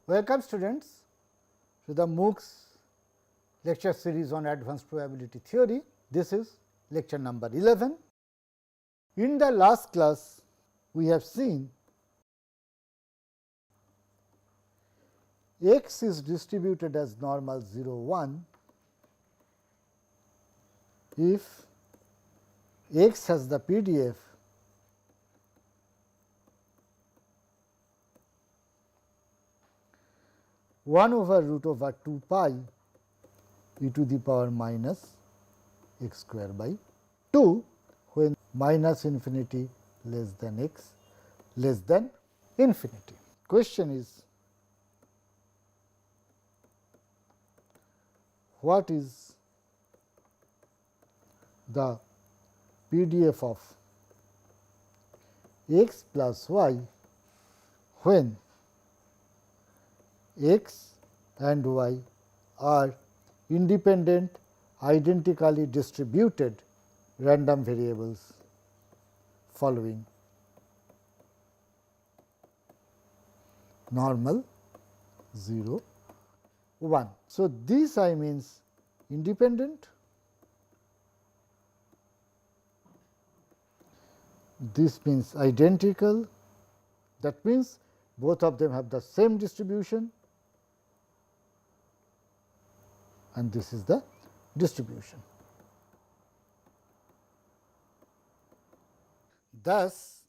Welcome students to the MOOCs lecture series on advanced probability theory. This is lecture number 11. In the last class, we have seen x is distributed as normal 0 1 if x has the PDF (1 over root over 2 pi e to the power minus x square by 2 when minus infinity less than x less than infinity. Question is, what is the PDF of x plus y when x and y are independent, identically distributed random variables following normal 0 1. So, this I means independent, this means identical, that means both of them have the same distribution and this is the distribution. Thus,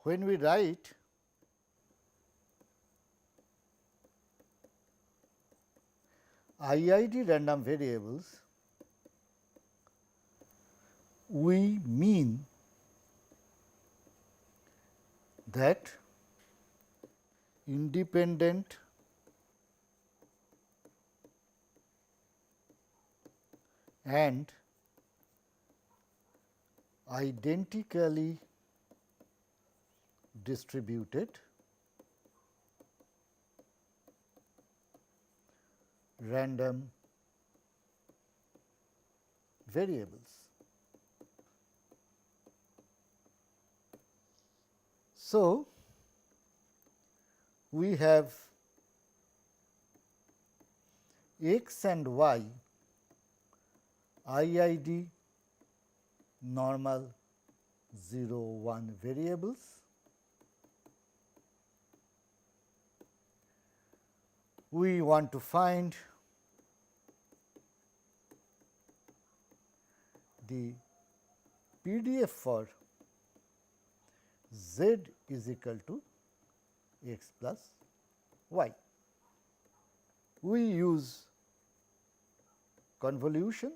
when we write IIT random variables, we mean that independent and identically distributed random variables. So, we have x and y IID normal 0 1 variables. We want to find the PDF for z is equal to x plus y. We use convolution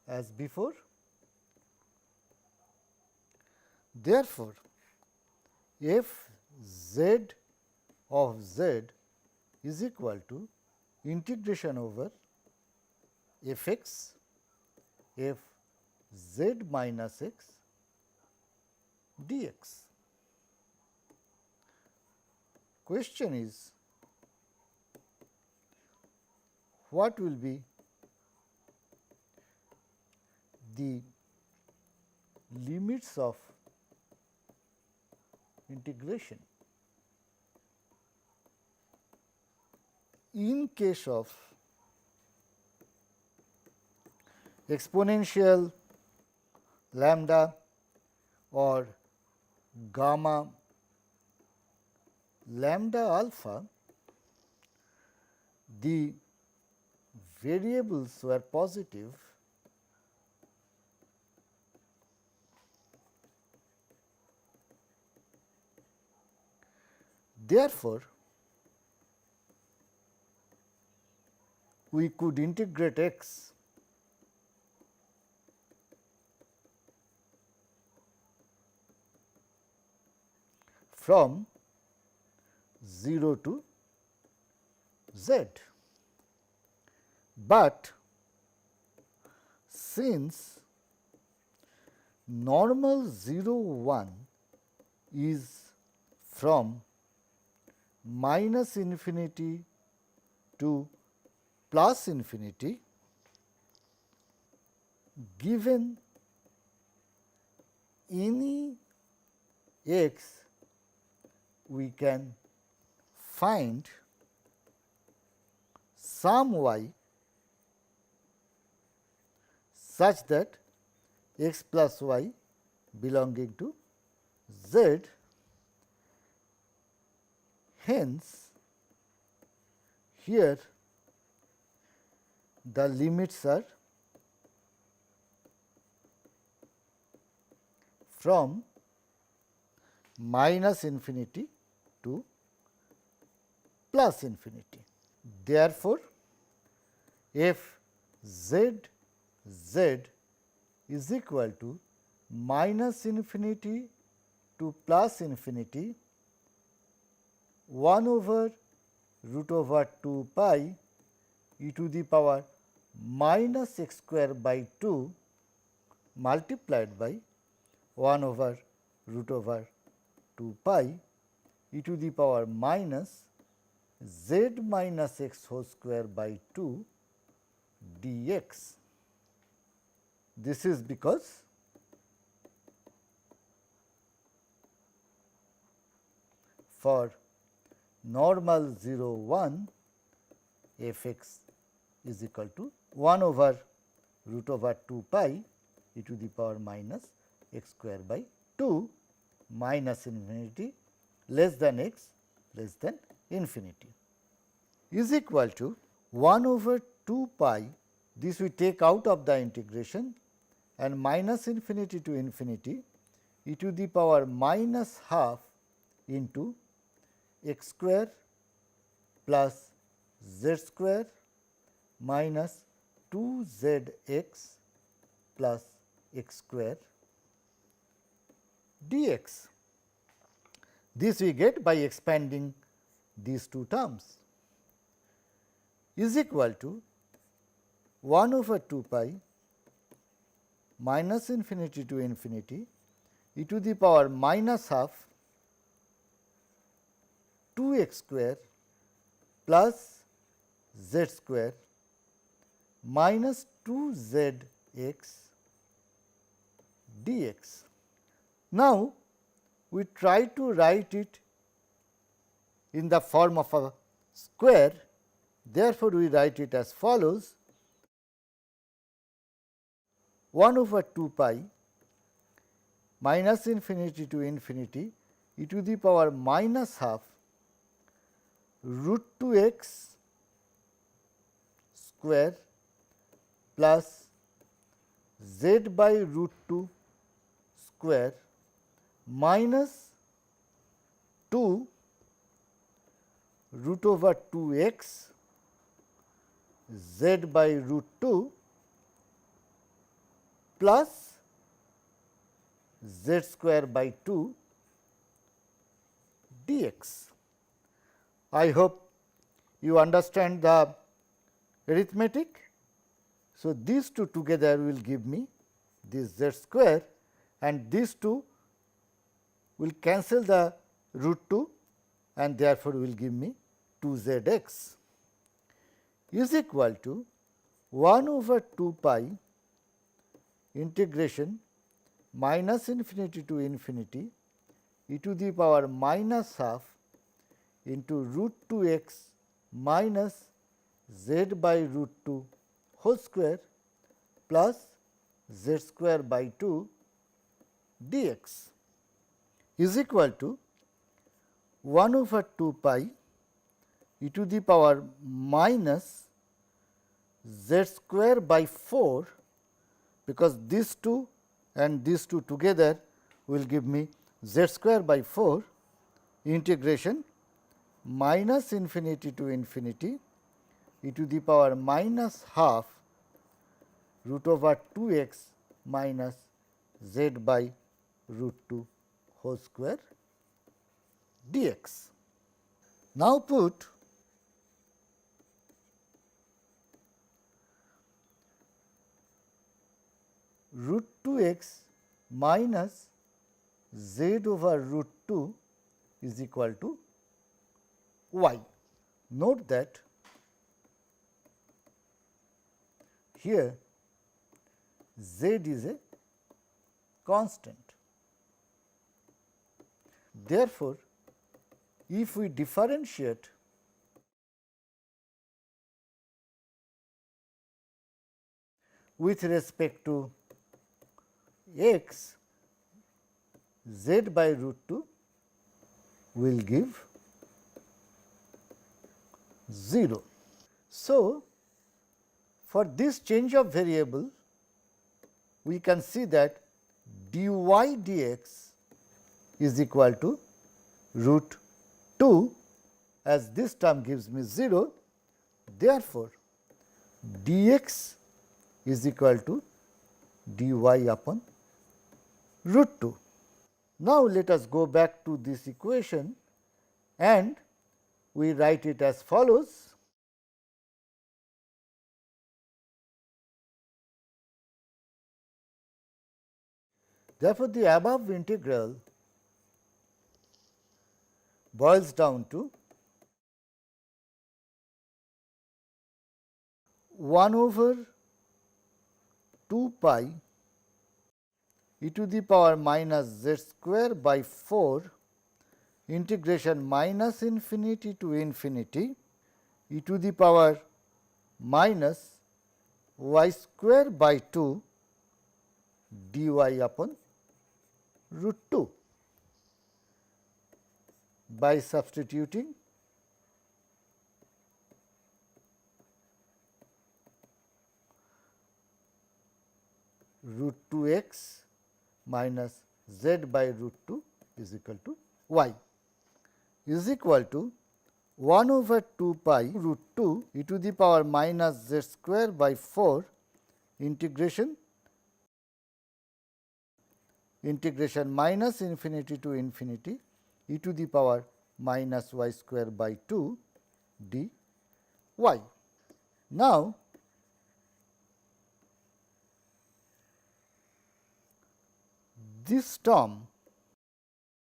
as before. Therefore, f z of z is equal to integration over f x f z minus x dx. Question is, what will be the limits of integration in case of exponential lambda or gamma lambda alpha, the variables were positive, therefore, we could integrate x from 0 to z, but since normal 0 1 is from minus infinity to plus infinity, given any x we can find some y such that x plus y belonging to z. Hence, here the limits are from minus infinity to plus infinity. Therefore, f z z is equal to minus infinity to plus infinity 1 over root over 2 pi e to the power minus x square by 2 multiplied by 1 over root over 2 pi e to the power minus z minus x whole square by 2 dx. This is because for normal 0 1 f x is equal to 1 over root over 2 pi e to the power minus x square by 2 minus infinity less than x less than infinity is equal to 1 over 2 pi, this we take out of the integration, and minus infinity to infinity e to the power minus half into x square plus z square minus 2 z x plus x square dx. This we get by expanding these two terms is equal to 1 over 2 pi minus infinity to infinity e to the power minus half 2 x square plus z square minus 2 z x dx. Now, we try to write it in the form of a square. Therefore, we write it as follows: 1 over 2 pi minus infinity to infinity e to the power minus half root 2 x square plus z by root 2 square minus 2 root over 2 x z by root 2 plus z square by 2 dx. I hope you understand the arithmetic. So, these two together will give me this z square, and these two will cancel the root 2, and therefore, will give me 2 z x is equal to 1 over 2 pi integration minus infinity to infinity e to the power minus half into root 2 x minus z by root 2 whole square plus z square by 2 dx is equal to 1 over 2 pi e to the power minus z square by 4, because these two and these two together will give me z square by 4 integration minus infinity to infinity e to the power minus half root over 2 x minus z by root 2 whole square dx. Now, put root 2 x minus z over root 2 is equal to y. Note that here z is a constant. Therefore, if we differentiate with respect to x, z by root 2 will give 0. So, for this change of variable, we can see that dy dx is equal to root 2, as this term gives me 0. Therefore, dx is equal to dy upon root 2. Now, let us go back to this equation and we write it as follows. Therefore, the above integral boils down to 1 over 2 pi e to the power minus z square by 4 integration minus infinity to infinity e to the power minus y square by 2 dy upon root 2. By substituting root 2 x minus z by root 2 is equal to y is equal to 1 over 2 pi root 2 e to the power minus z square by 4 integration minus infinity to infinity e to the power minus y square by 2 dy. Now, this term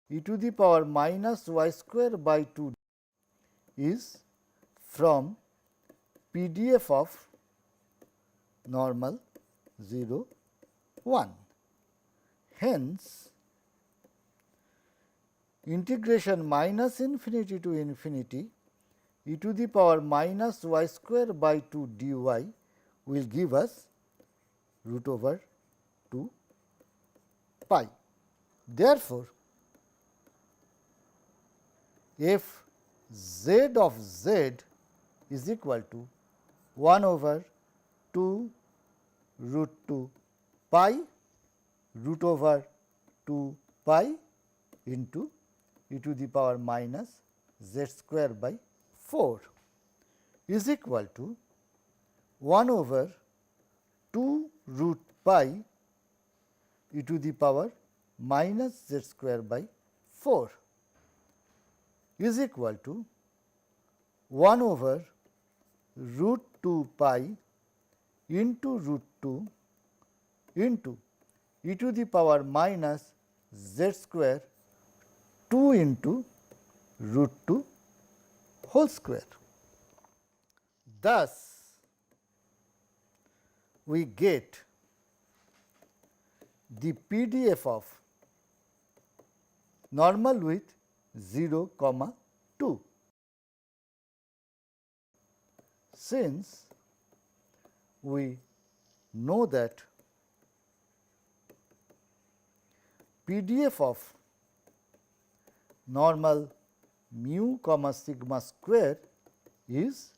e to the power minus y square by 2 is from PDF of normal 0 1. Hence, integration minus infinity to infinity e to the power minus y square by 2 dy will give us root over 2 pi. Therefore, f z of z is equal to 1 over 2 root 2 pi root over 2 pi into e to the power minus z square by 4 is equal to 1 over 2 root pi e to the power minus z square by 4 is equal to 1 over root 2 pi into root 2 into e to the power minus z square 2 into root 2 whole square. Thus, we get the PDF of normal with 0, 2. Since we know that PDF of normal mu sigma square is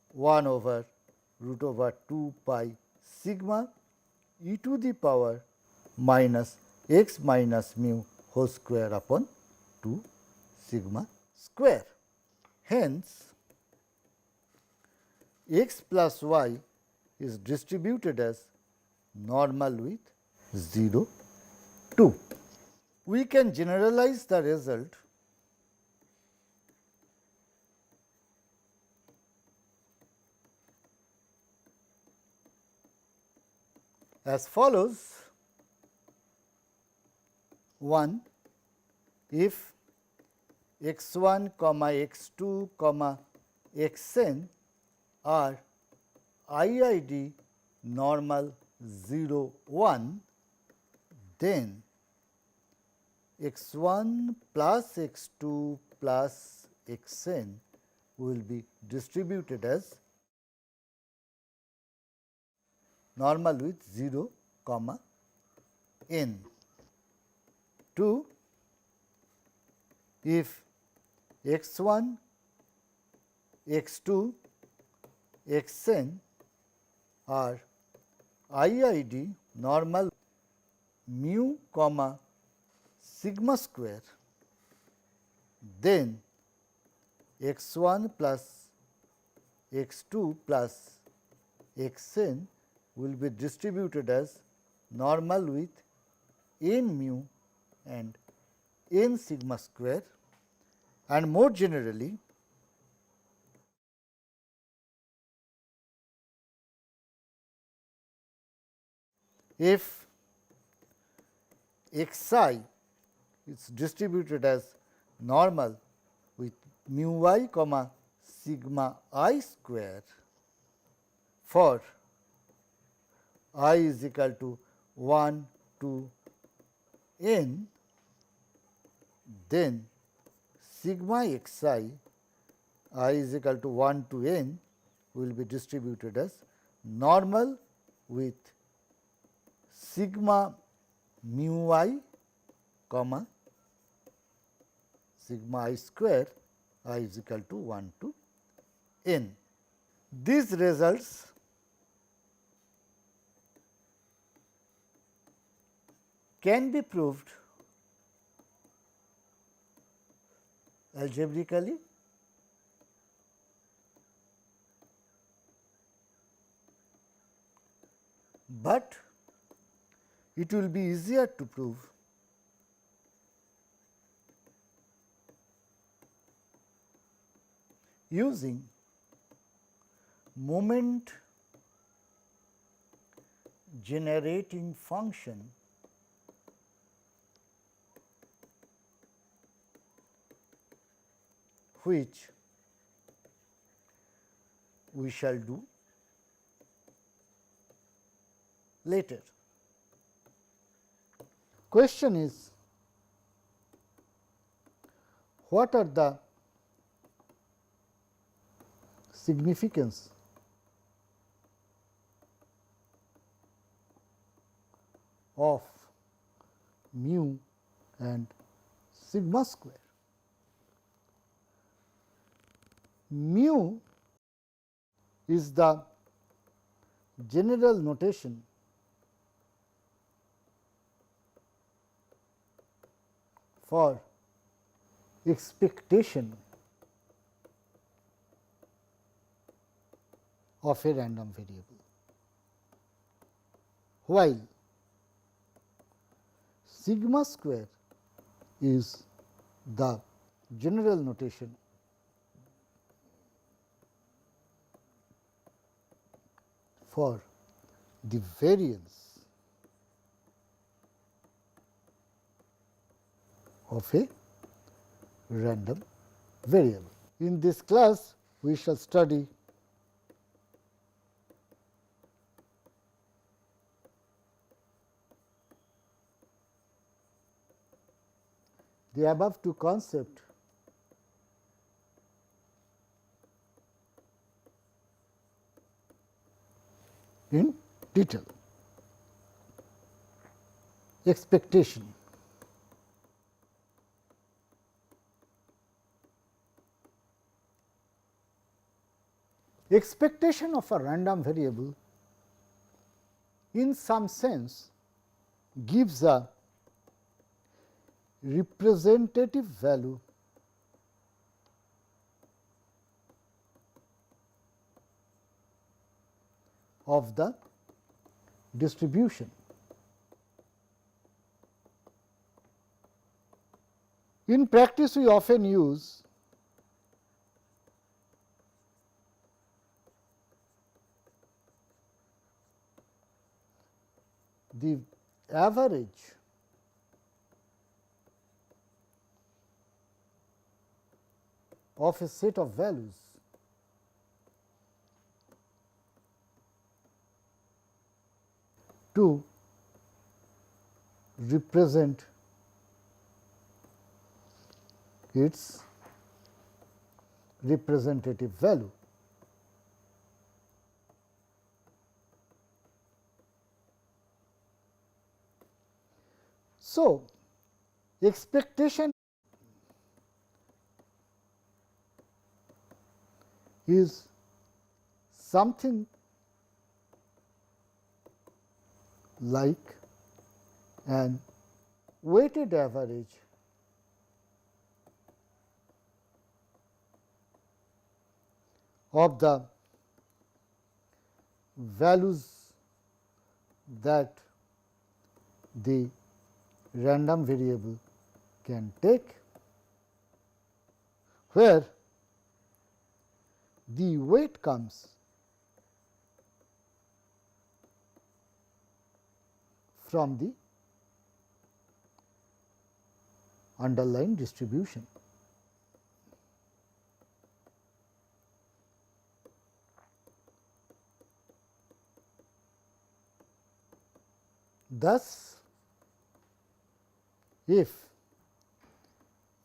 1 over root over 2 pi sigma e to the power minus x minus mu whole square upon 2 sigma square. Hence, x plus y is distributed as normal with 0, 2. We can generalize the result as follows. 1. If x1, x2, xn are IID normal 0, 1, then x1 plus x2 plus x n will be distributed as normal with 0 comma n. 2. If x 1, x 2, x n are IID normal mu comma sigma square, then x 1 plus x 2 plus x n will be distributed as normal with n mu and n sigma square, and more generally if x I is distributed as normal with mu I comma sigma I square for I is equal to 1 to n, then sigma x I is equal to 1 to n will be distributed as normal with sigma mu I comma sigma I square I is equal to 1 to n. These results can be proved algebraically, but it will be easier to prove using moment generating function which we shall do later. Question is, what are the significance of mu and sigma square? Mu is the general notation for expectation of a random variable, while sigma square is the general notation for the variance of a random variable. In this class, we shall study the above two concepts in detail. Expectation. Expectation of a random variable in some sense gives a representative value of the distribution. In practice, we often use the average of a set of values to represent its representative value. So, expectation is something like an weighted average of the values that the random variable can take, where the weight comes from the underlying distribution. Thus, if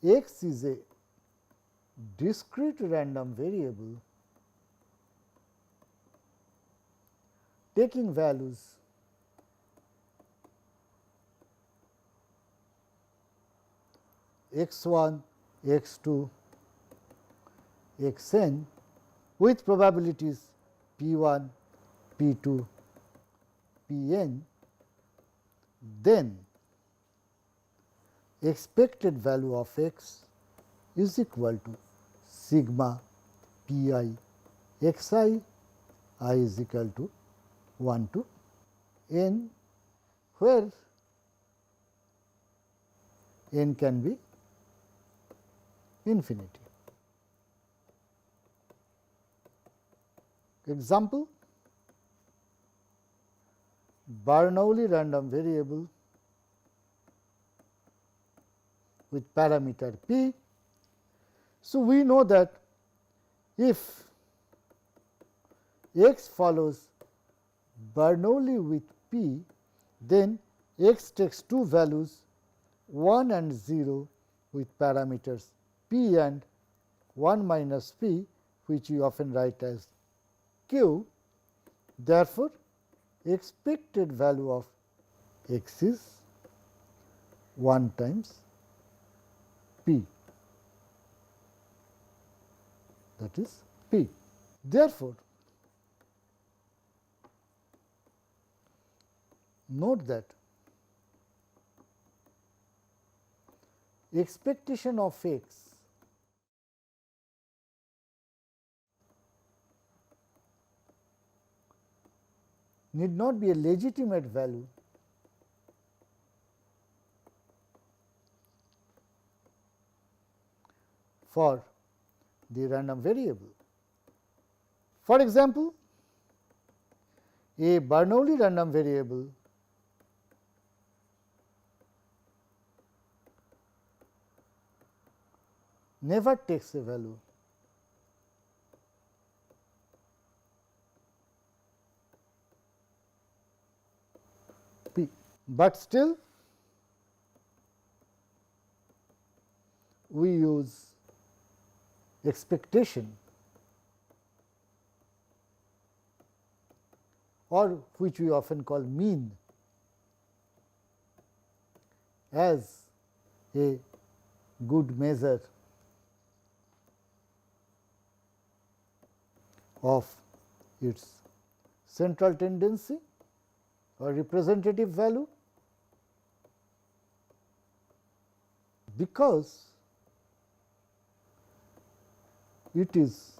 x is a discrete random variable taking values x1, x2, xn with probabilities p1, p2, pn, then expected value of x is equal to sigma pi xi, I is equal to 1 to n, where n can be infinity. Example: Bernoulli random variable with parameter p. So, we know that if x follows Bernoulli with p, then x takes two values 1 and 0 with parameters p and 1 minus p, which we often write as q. Therefore, expected value of x is 1 times p, that is p. Therefore, note that expectation of x need not be a legitimate value for the random variable. For example, a Bernoulli random variable never takes a value p, but still we use expectation, or which we often call mean, as a good measure of its central tendency or representative value, because it is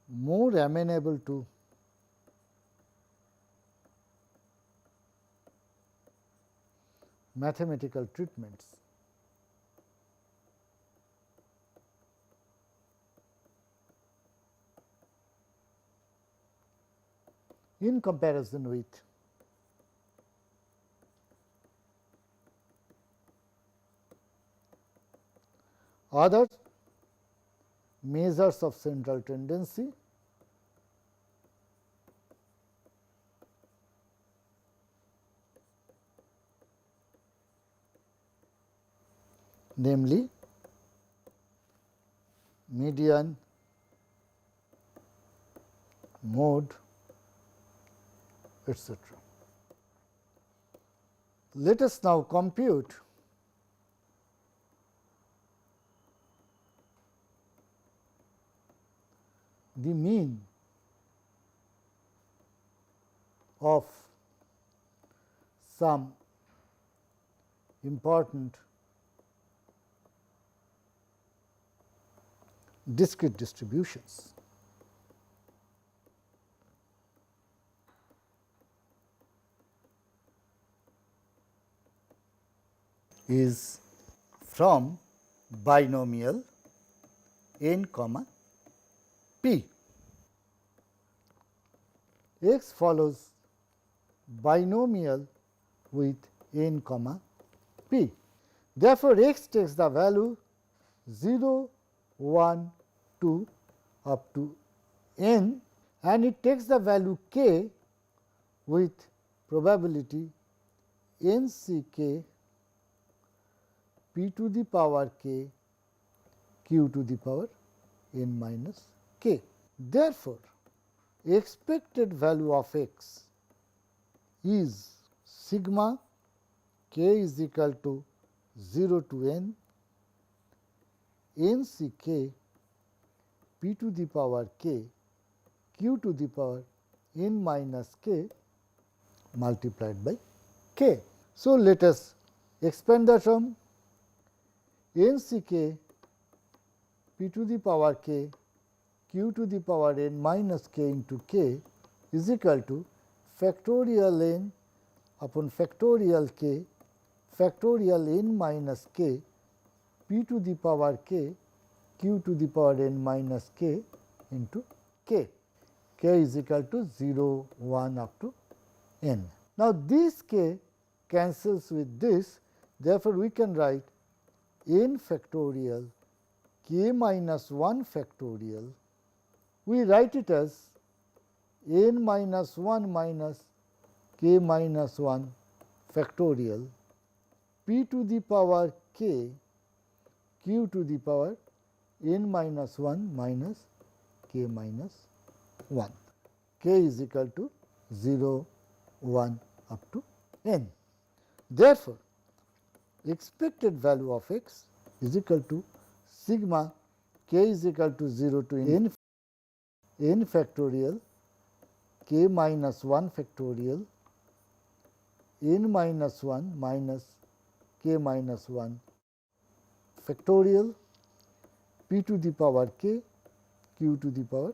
more amenable to mathematical treatments. In comparison with other measures of central tendency, namely median, mode, etc. Let us now compute the mean of some important discrete distributions. Is from binomial n comma p. X follows binomial with n comma p. Therefore, x takes the value 0, 1, 2 up to n, and it takes the value k with probability n c k p to the power k q to the power n minus k. Therefore, expected value of x is sigma k is equal to 0 to n c k p to the power k q to the power n minus k multiplied by k. So, let us expand the term. N c k p to the power k q to the power n minus k into k is equal to factorial n upon factorial k factorial n minus k p to the power k q to the power n minus k into k. K is equal to 0, 1 up to n. Now, this k cancels with this. Therefore, we can write n factorial k minus 1 factorial. We write it as n minus 1 minus k minus 1 factorial p to the power k q to the power n minus 1 minus k minus 1. K is equal to 0, 1 up to n. Therefore, expected value of x is equal to sigma k is equal to 0 to n factorial k minus 1 factorial n minus 1 minus k minus 1 factorial p to the power k q to the power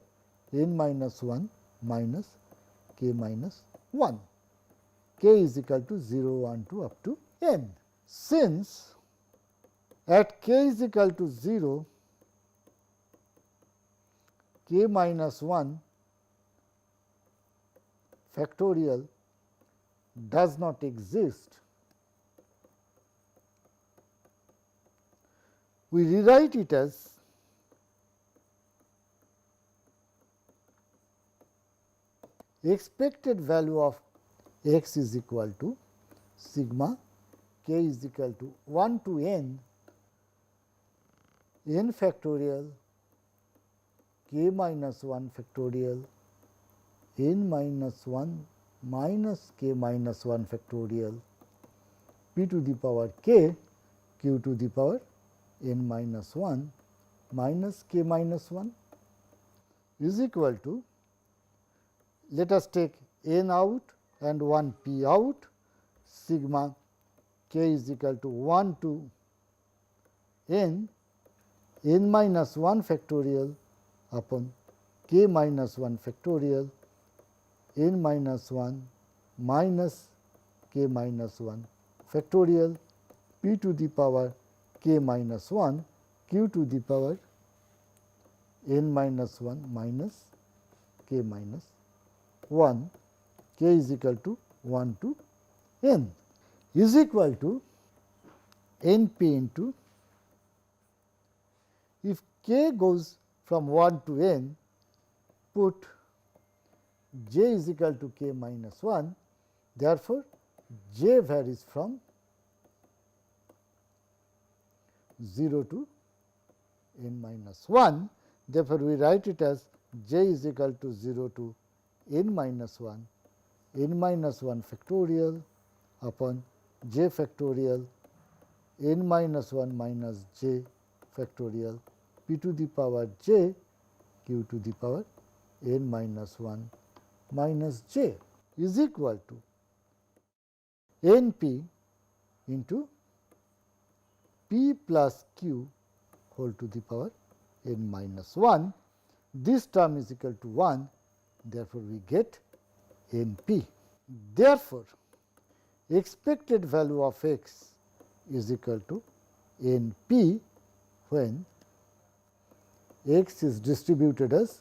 n minus 1 minus k minus 1. K is equal to 0, 1, 2 up to n. Since at k is equal to 0, k minus 1 factorial does not exist, we rewrite it as expected value of x is equal to sigma k is equal to 1 to n factorial k minus 1 factorial n minus 1 minus k minus 1 factorial p to the power k q to the power n minus 1 minus k minus 1 is equal to, let us take n out and 1 p out, sigma k is equal to 1 to n minus 1 factorial upon k minus 1 factorial n minus 1 minus k minus 1 factorial p to the power k minus 1 q to the power n minus 1 minus k minus 1, k is equal to 1 to n is equal to n p into, if k goes from 1 to n, put j is equal to k minus 1. Therefore, j varies from 0 to n minus 1. Therefore, we write it as j is equal to 0 to n minus 1 factorial upon j factorial n minus 1 minus j factorial p to the power j q to the power n minus 1 minus j is equal to n p into p plus q whole to the power n minus 1. This term is equal to 1. Therefore, we get n p. Therefore, expected value of x is equal to n p when x is distributed as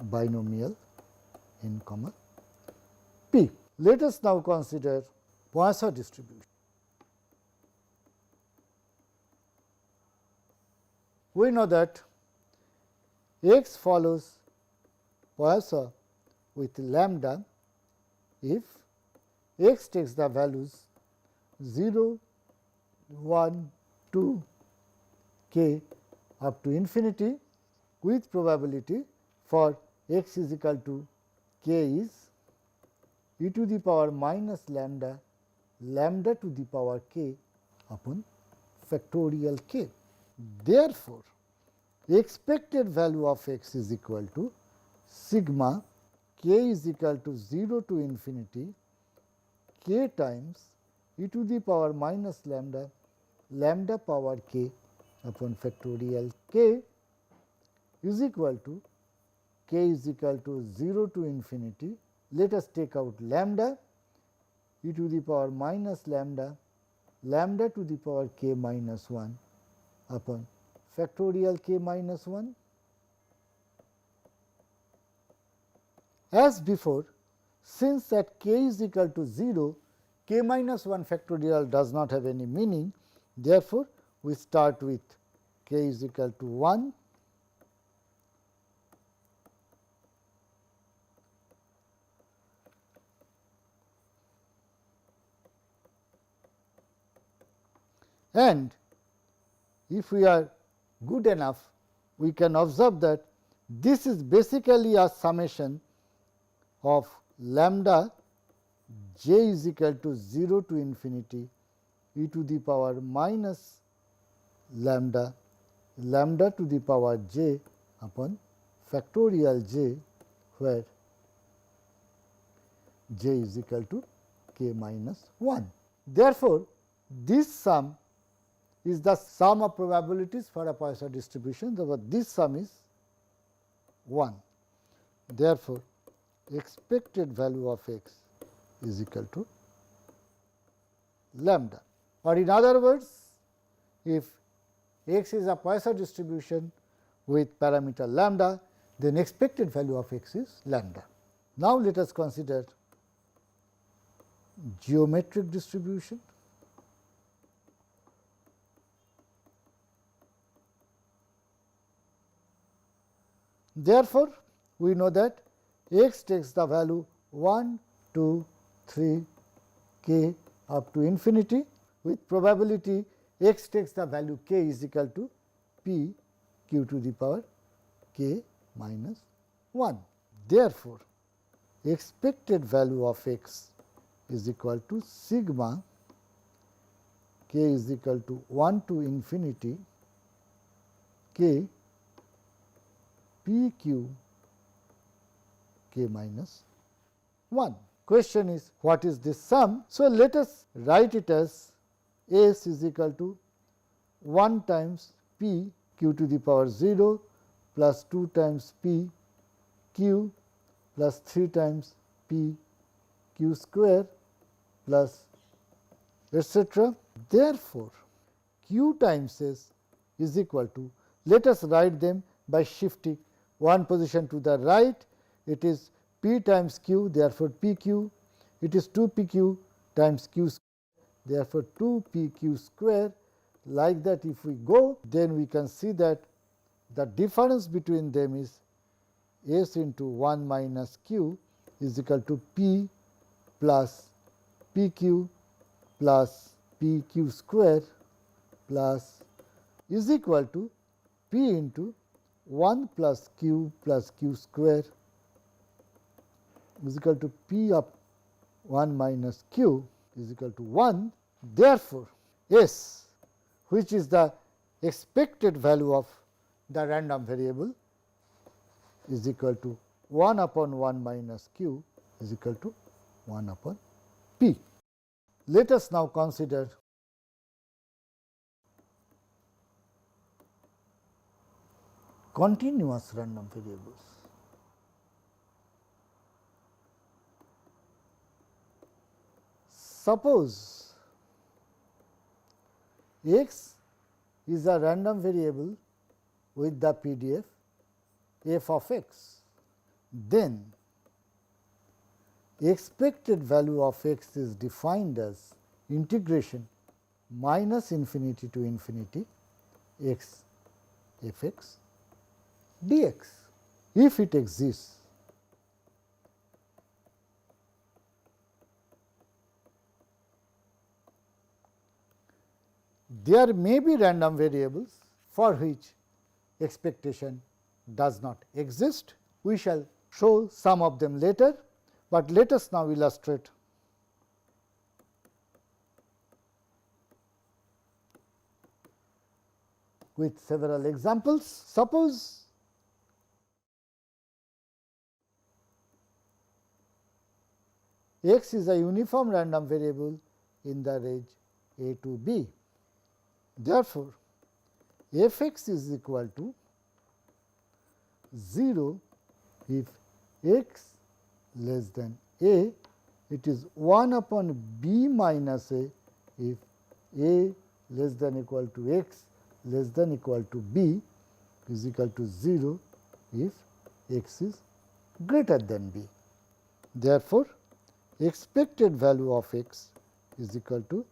binomial n comma p. Let us now consider Poisson distribution. We know that x follows Poisson with lambda if x takes the values 0, 1, 2, k up to infinity with probability for x is equal to k is e to the power minus lambda lambda to the power k upon factorial k. Therefore, expected value of x is equal to sigma k is equal to 0 to infinity k times e to the power minus lambda lambda power k upon factorial k is equal to k is equal to 0 to infinity. Let us take out lambda e to the power minus lambda lambda to the power k minus 1 upon factorial k minus 1. As before, since at k is equal to 0, k minus 1 factorial does not have any meaning. Therefore, we start with k is equal to 1 and if we are good enough, we can observe that this is basically a summation of lambda j is equal to 0 to infinity e to the power minus lambda lambda to the power j upon factorial j, where j is equal to k minus 1. Therefore, this sum is the sum of probabilities for a Poisson distribution. Therefore, this sum is 1. Therefore, expected value of x is equal to lambda, or in other words, if x is a Poisson distribution with parameter lambda, then expected value of x is lambda. Now, let us consider geometric distribution. Therefore, we know that x takes the value 1, 2, 3, k up to infinity with probability x takes the value k is equal to p q to the power k minus 1. Therefore, expected value of x is equal to sigma k is equal to 1 to infinity k p q k minus 1. Question is, what is this sum? So, let us write it as s is equal to 1 times p q to the power 0 plus 2 times p q plus 3 times p q square plus etc. Therefore, q times s is equal to, let us write them by shifting one position to the right. It is p times q, therefore, p q, it is 2 p q times q square, therefore, 2 p q square. Like that, if we go, then we can see that the difference between them is s into 1 minus q is equal to p plus p q plus p q square plus is equal to p into 1 plus q square is equal to p of 1 minus q is equal to 1. Therefore, S, which is the expected value of the random variable, is equal to 1 upon 1 minus q is equal to 1 upon p. Let us now consider continuous random variables. Suppose x is a random variable with the PDF f of x, then expected value of x is defined as integration minus infinity to infinity x f x dx. If it exists, there may be random variables for which expectation does not exist. We shall show some of them later, but let us now illustrate with several examples. Suppose x is a uniform random variable in the range a to b. Therefore, f x is equal to 0 if x less than a, it is 1 upon b minus a if a less than equal to x less than equal to b is equal to 0 if x is greater than b. Therefore, expected value of x is equal to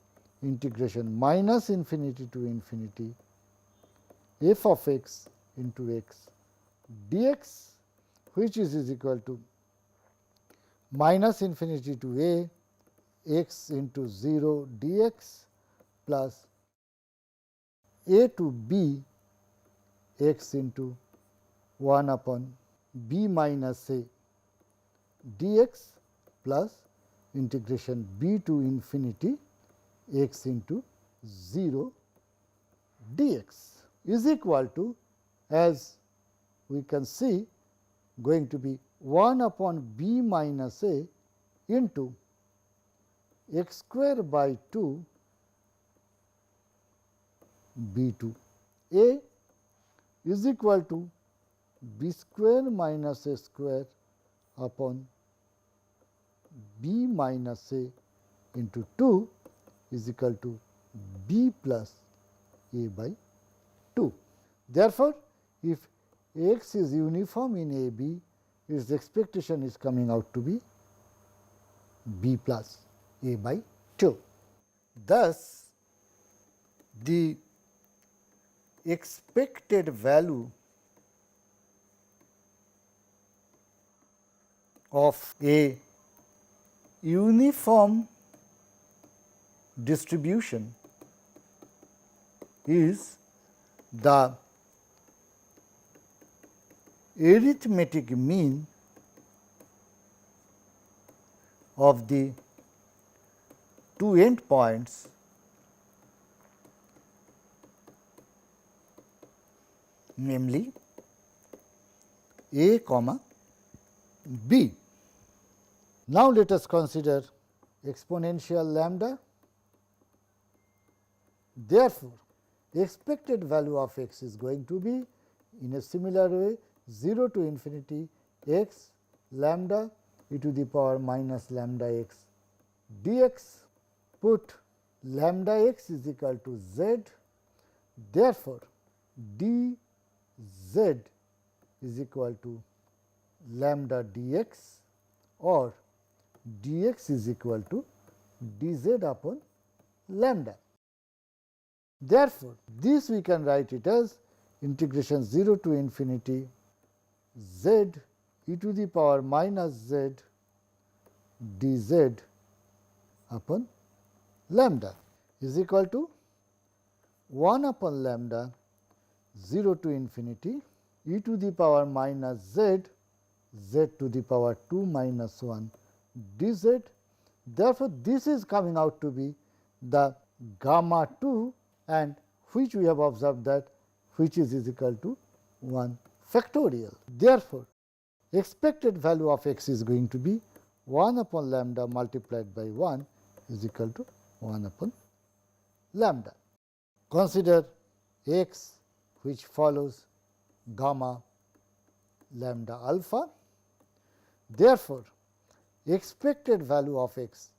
integration minus infinity to infinity f of x into x dx, which is equal to minus infinity to a x into 0 dx plus a to b x into 1 upon b minus a dx plus integration b to infinity x into 0 dx is equal to, as we can see, going to be 1 upon b minus a into x square by 2 b 2 a is equal to b square minus a square upon b minus a into 2 is equal to b plus a by 2. Therefore, if x is uniform in a b, its expectation is coming out to be b plus a by 2. Thus, the expected value of a uniform distribution is the arithmetic mean of the two endpoints namely a comma b. Now, let us consider exponential lambda. Therefore, expected value of x is going to be in a similar way 0 to infinity x lambda e to the power minus lambda x dx. Put lambda x is equal to z. Therefore, dz is equal to lambda dx or dx is equal to dz upon lambda. Therefore, this we can write it as integration 0 to infinity z e to the power minus z dz upon lambda is equal to 1 upon lambda 0 to infinity e to the power minus z, z to the power 2 minus 1 dz. Therefore, this is coming out to be the gamma 2, and which we have observed that which is equal to 1 factorial. Therefore, expected value of x is going to be 1 upon lambda multiplied by 1 is equal to 1 upon lambda. Consider x which follows gamma lambda alpha. Therefore, expected value of x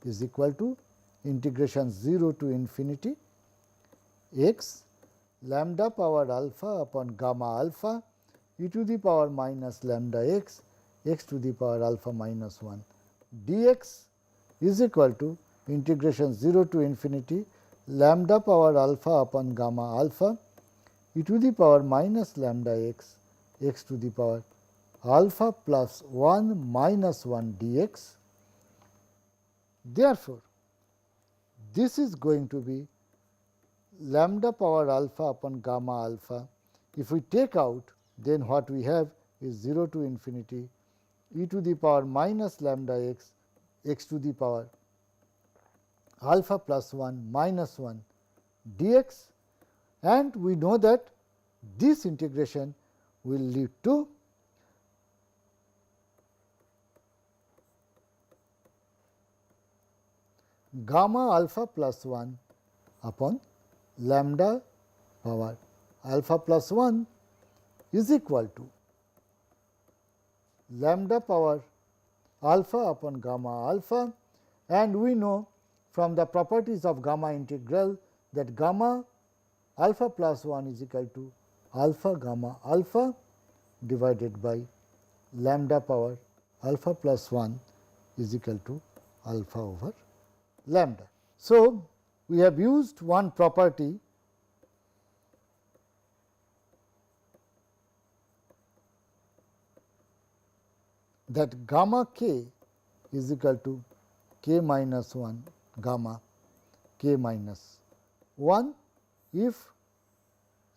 is equal to integration 0 to infinity x lambda power alpha upon gamma alpha e to the power minus lambda x, x to the power alpha minus 1 dx is equal to integration 0 to infinity lambda power alpha upon gamma alpha e to the power minus lambda x, x to the power alpha plus 1 minus 1 dx. Therefore, this is going to be lambda power alpha upon gamma alpha. If we take out, then what we have is 0 to infinity e to the power minus lambda x, x to the power alpha plus 1 minus 1 dx, and we know that this integration will lead to gamma alpha plus 1 upon lambda power alpha plus 1 is equal to lambda power alpha upon gamma alpha, and we know from the properties of gamma integral that gamma alpha plus 1 is equal to alpha gamma alpha divided by lambda power alpha plus 1 is equal to alpha over lambda. So, we have used one property that gamma k is equal to k minus 1 gamma k minus 1. If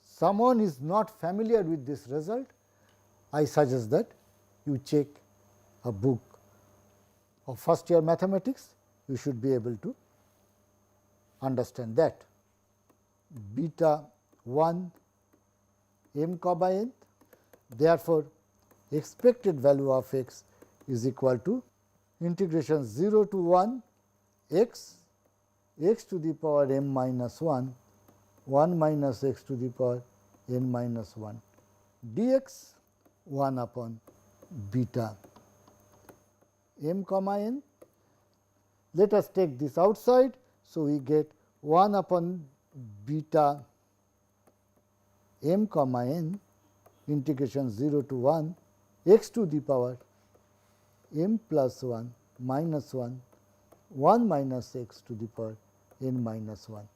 someone is not familiar with this result, I suggest that you check a book of first year mathematics, you should be able to understand that. Beta 1 m comma n. Therefore, expected value of x is equal to integration 0 to 1 x, x to the power m minus 1, 1 minus x to the power n minus 1 dx, 1 upon beta m comma n. Let us take this outside. So, we get 1 upon beta m comma n integration 0 to 1 x to the power m plus 1 minus 1, 1 minus x to the power n minus 1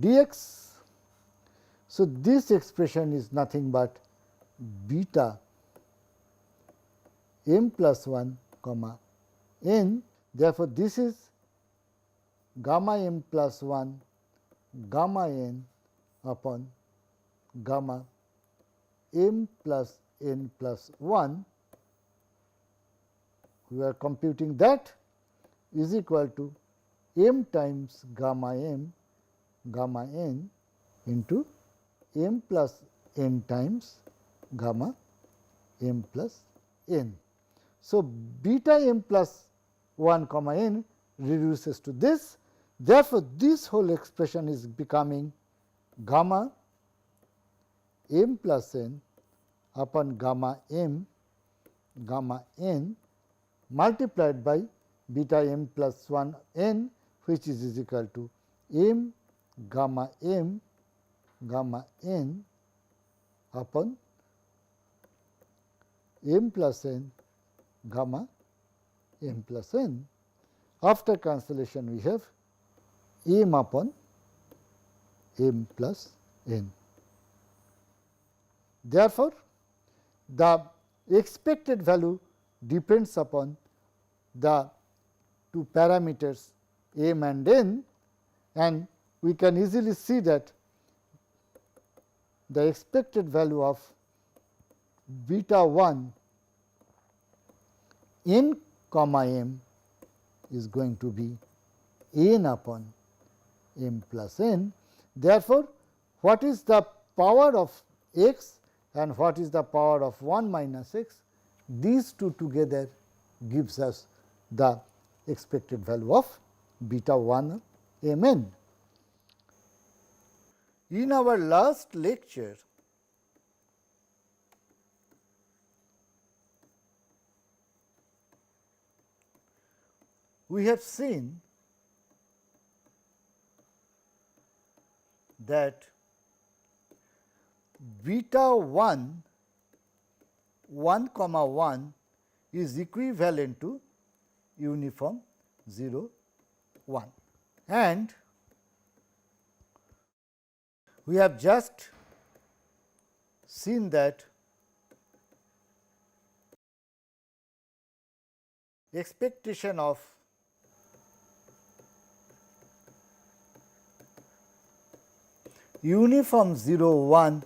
dx. So, this expression is nothing but beta m plus 1 comma n. Therefore, this is gamma m plus 1 gamma n upon gamma m plus n plus 1. We are computing that is equal to m times gamma n into m plus n times gamma m plus n. So, beta m plus 1 comma n reduces to this. Therefore, this whole expression is becoming gamma m plus n upon gamma m gamma n multiplied by beta m plus 1 n, which is equal to m gamma n upon m plus n gamma m plus n. After cancellation, we have m upon m plus n. Therefore, the expected value depends upon the two parameters m and n, and we can easily see that the expected value of beta 1 n comma m is going to be n upon m plus n. Therefore, what is the power of x and what is the power of 1 minus x? These two together gives us the expected value of beta 1 m n. In our last lecture, we have seen that beta 1 comma 1 is equivalent to uniform 0 1, and we have just seen that expectation of uniform 0 1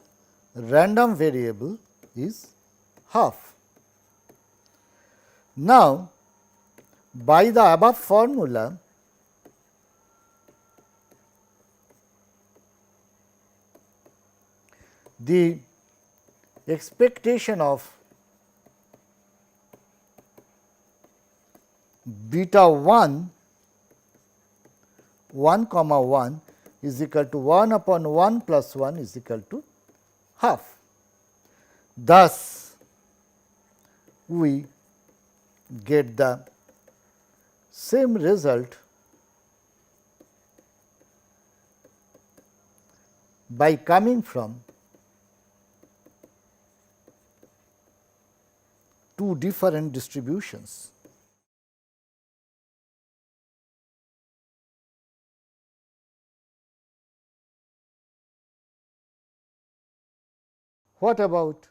random variable is half. Now, by the above formula, the expectation of beta 1 comma 1 is equal to 1 upon 1 plus 1 is equal to half. Thus, we get the same result by coming from two different distributions. What about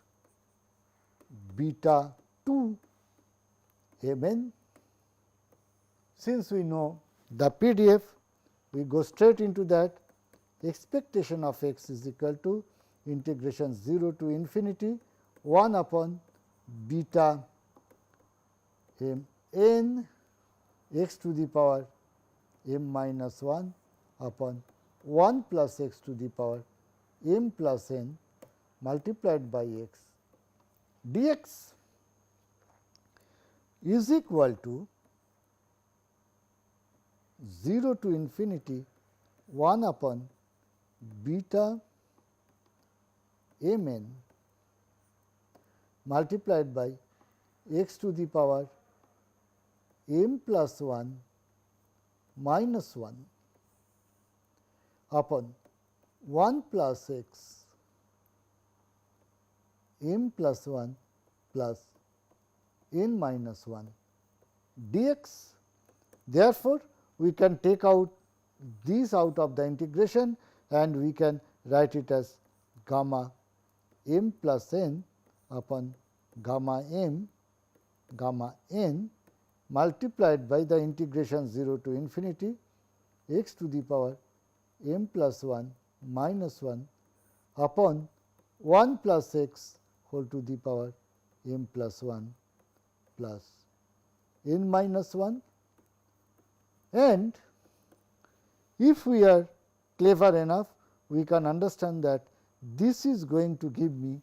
beta 2 m n? Since we know the PDF, we go straight into that. Expectation of x is equal to integration 0 to infinity 1 upon beta m n x to the power m minus 1 upon 1 plus x to the power m plus n multiplied by x dx is equal to 0 to infinity 1 upon beta m n multiplied by x to the power m plus 1 minus 1 upon 1 plus x m plus 1 plus n minus 1 dx. Therefore, we can take out these out of the integration and we can write it as gamma m plus n upon gamma m gamma n multiplied by the integration 0 to infinity x to the power m plus 1 minus 1 upon 1 plus x whole to the power m plus 1 plus n minus 1. And if we are clever enough, we can understand that this is going to give me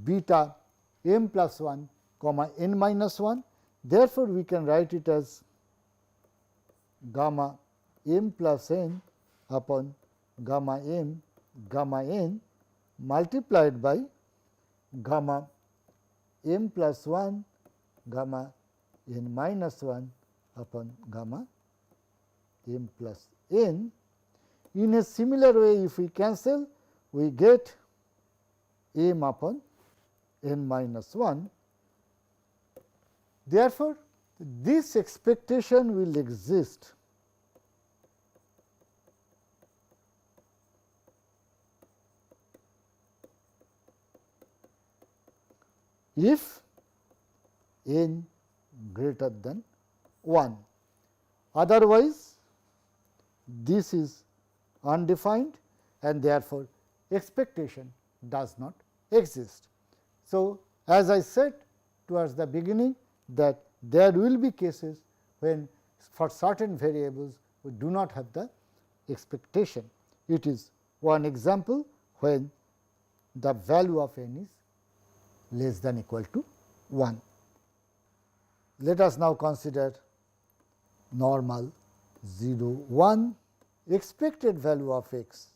beta m plus 1 comma n minus 1. Therefore, we can write it as gamma m plus n upon gamma m gamma n multiplied by gamma m plus 1 gamma n minus 1 upon gamma m plus n. In a similar way, if we cancel, we get m upon n minus 1. Therefore, this expectation will exist if n greater than 1. Otherwise, this is undefined and therefore, expectation does not exist. So, as I said towards the beginning that there will be cases when for certain variables we do not have the expectation. It is one example when the value of n is less than equal to 1. Let us now consider normal 0 1. Expected value of x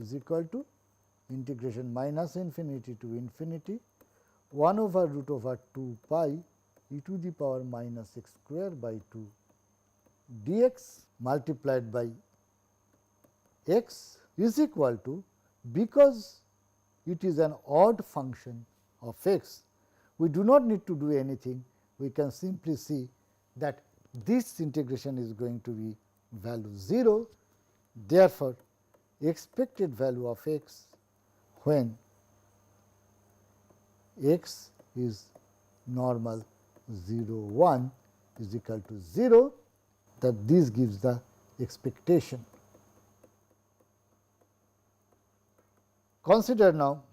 is equal to integration minus infinity to infinity 1 over root over 2 pi e to the power minus x square by 2 dx multiplied by x is equal to, because it is an odd function of x, we do not need to do anything. We can simply see that this integration is going to be value 0. Therefore, expected value of x when x is normal 0 1 is equal to 0, that this gives the expectation. Consider now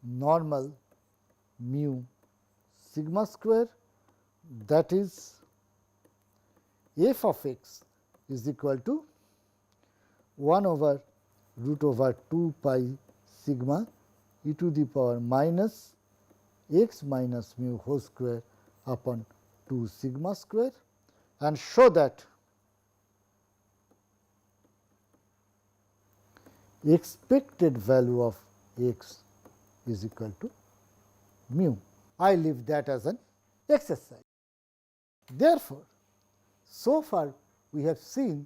normal mu sigma square, that is f of x is equal to 1 over root over 2 pi sigma e to the power minus x minus mu whole square upon 2 sigma square, and show that expected value of x is equal to mu. I leave that as an exercise. Therefore, so far we have seen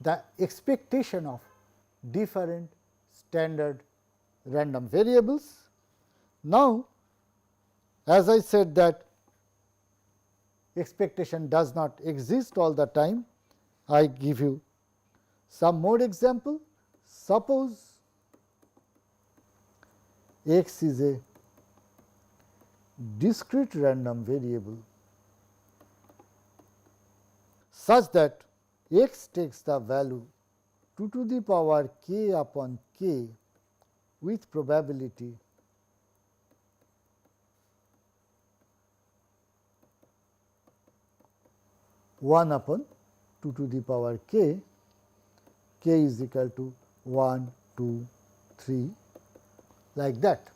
the expectation of different standard random variables. Now, as I said that expectation does not exist all the time, I give you some more example. Suppose x is a discrete random variable such that x takes the value 2 to the power k upon k with probability one upon 2 to the power k, k is equal to 1, 2, 3, like that.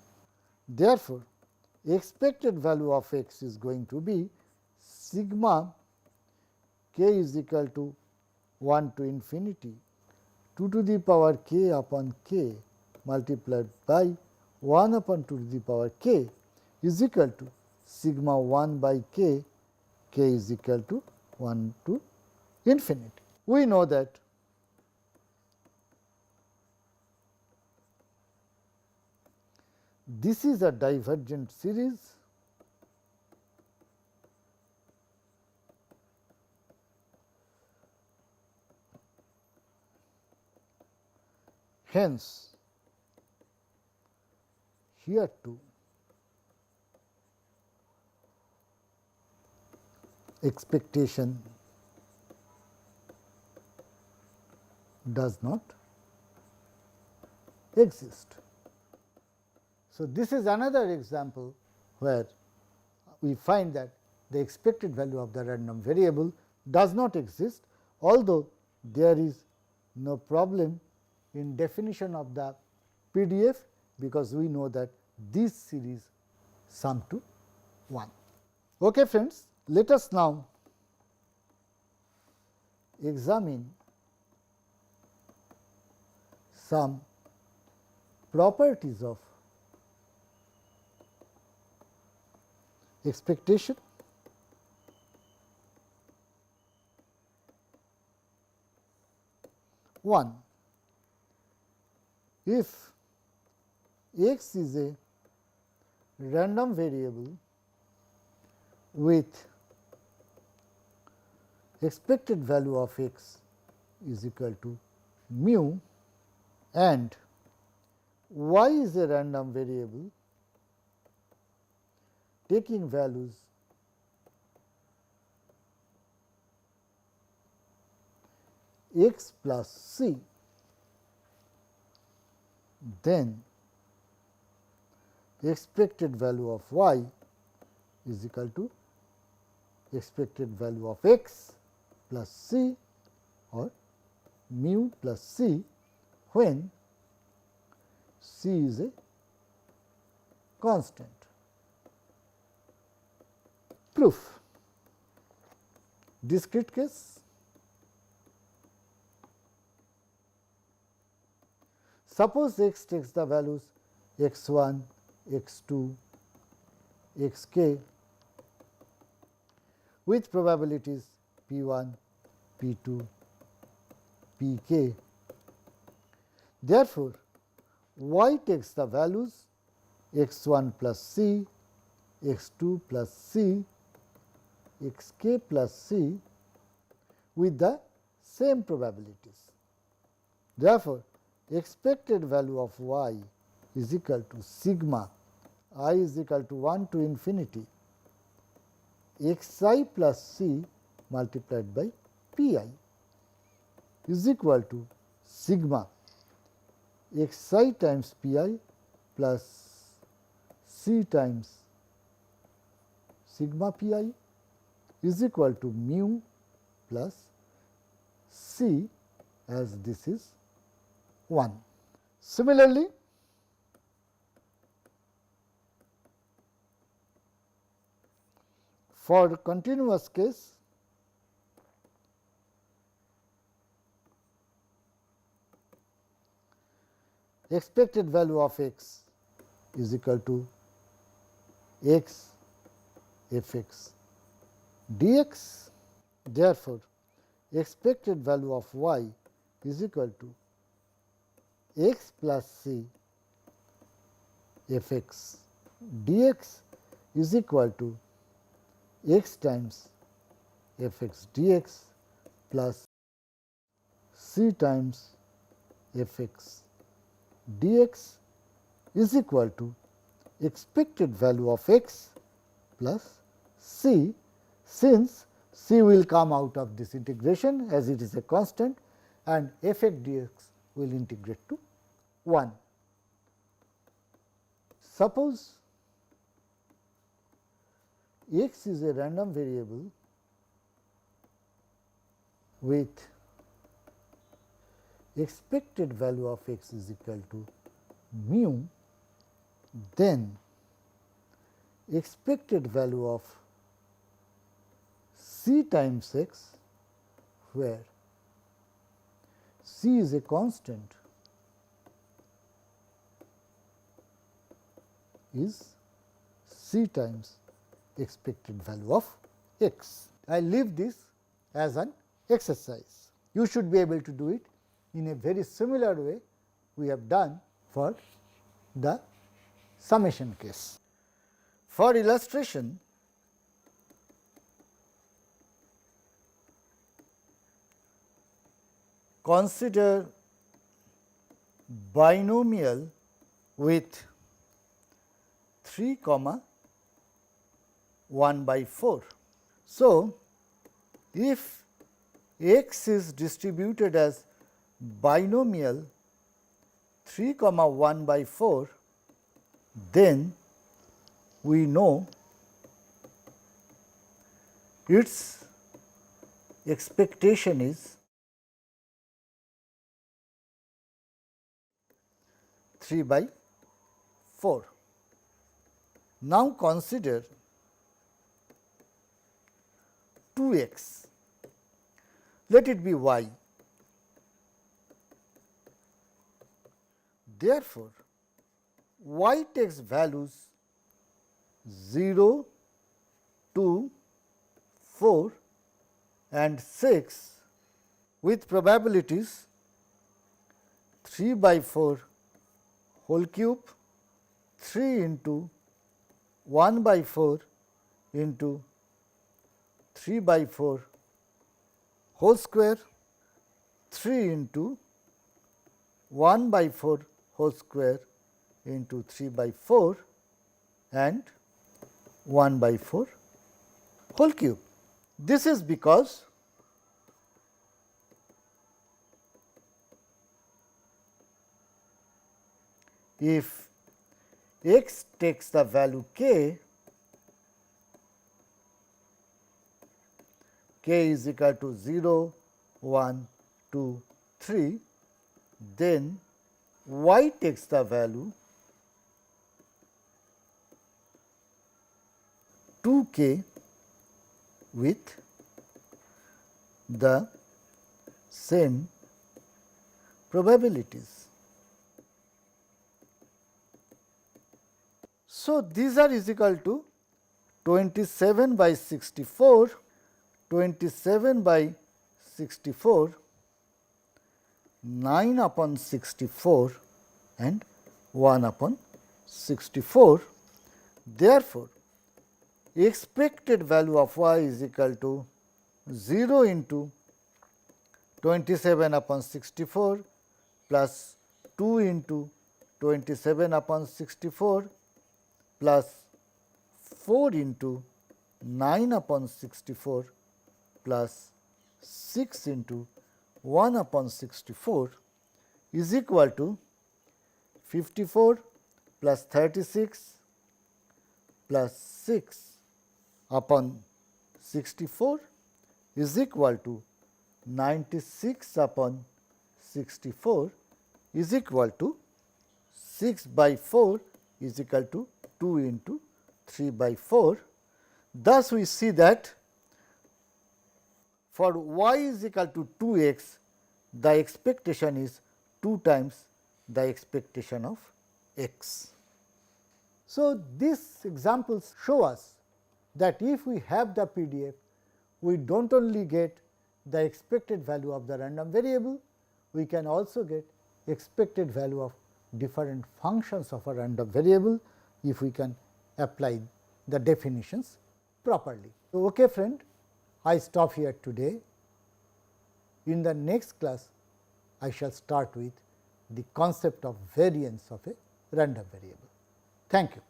Therefore, expected value of x is going to be sigma k is equal to 1 to infinity 2 to the power k upon k multiplied by 1 upon 2 to the power k is equal to sigma 1 by k, k is equal to 1 to infinity. We know that this is a divergent series. Hence, here too expectation does not exist. So, this is another example where we find that the expected value of the random variable does not exist, although there is no problem in definition of the PDF, because we know that this series sum to 1. Okay, friends, let us now examine some properties of expectation. One, if x is a random variable with expected value of x is equal to mu, and y is a random variable taking values x plus c, then expected value of y is equal to expected value of x plus c or mu plus c when c is a constant. Proof. Discrete case. Suppose x takes the values x1, x2, xk with probabilities p1, p2, pk. Therefore, y takes the values x1 plus c, x2 plus c, xk plus c with the same probabilities. Therefore, expected value of y is equal to sigma I is equal to 1 to infinity xi plus c multiplied by pi is equal to sigma xi times pi plus c times sigma pi is equal to mu plus c, as this is 1. Similarly, for continuous case, expected value of x is equal to x f x dx. Therefore, expected value of y is equal to x plus c f x dx is equal to x times f x dx plus c times f x dx is equal to expected value of x plus c, since c will come out of this integration as it is a constant and f x dx will integrate to 1. Suppose x is a random variable with expected value of x is equal to mu, then expected value of c times x, where c is a constant, is c times expected value of x. I leave this as an exercise. You should be able to do it in a very similar way we have done for the summation case. For illustration, consider binomial with 3, 1 by 4. So, if x is distributed as binomial 3, 1 by 4, then we know its expectation is 3 by 4. Now, consider 2x, let it be y. Therefore, y takes values 0, 2, 4 and 6 with probabilities 3 by 4 whole cube, 3 into 1 by 4 into 3 by 4 whole square, 3 into 1 by 4 whole square into 3 by 4 and 1 by 4 whole cube. This is because if x takes the value k, k is equal to 0, 1, 2, 3, then y takes the value 2k with the same probabilities. So, these are is equal to 27 by 64, 27 by 64, 9 upon 64 and 1 upon 64. Therefore, expected value of y is equal to 0 into 27 upon 64 plus 2 into 27 upon 64 plus 4 into 9 upon 64 plus 6 into 1 upon 64 is equal to 54 plus 36 plus 6 upon 64 is equal to 96 upon 64 is equal to 6 by 4 is equal to 2 into 3 by 4. Thus, we see that for y is equal to 2x, the expectation is 2 times the expectation of x. So, these examples show us that if we have the PDF, we do not only get the expected value of the random variable, we can also get expected value of different functions of a random variable if we can apply the definitions properly. So, okay friend, I stop here today. In the next class, I shall start with the concept of variance of a random variable. Thank you.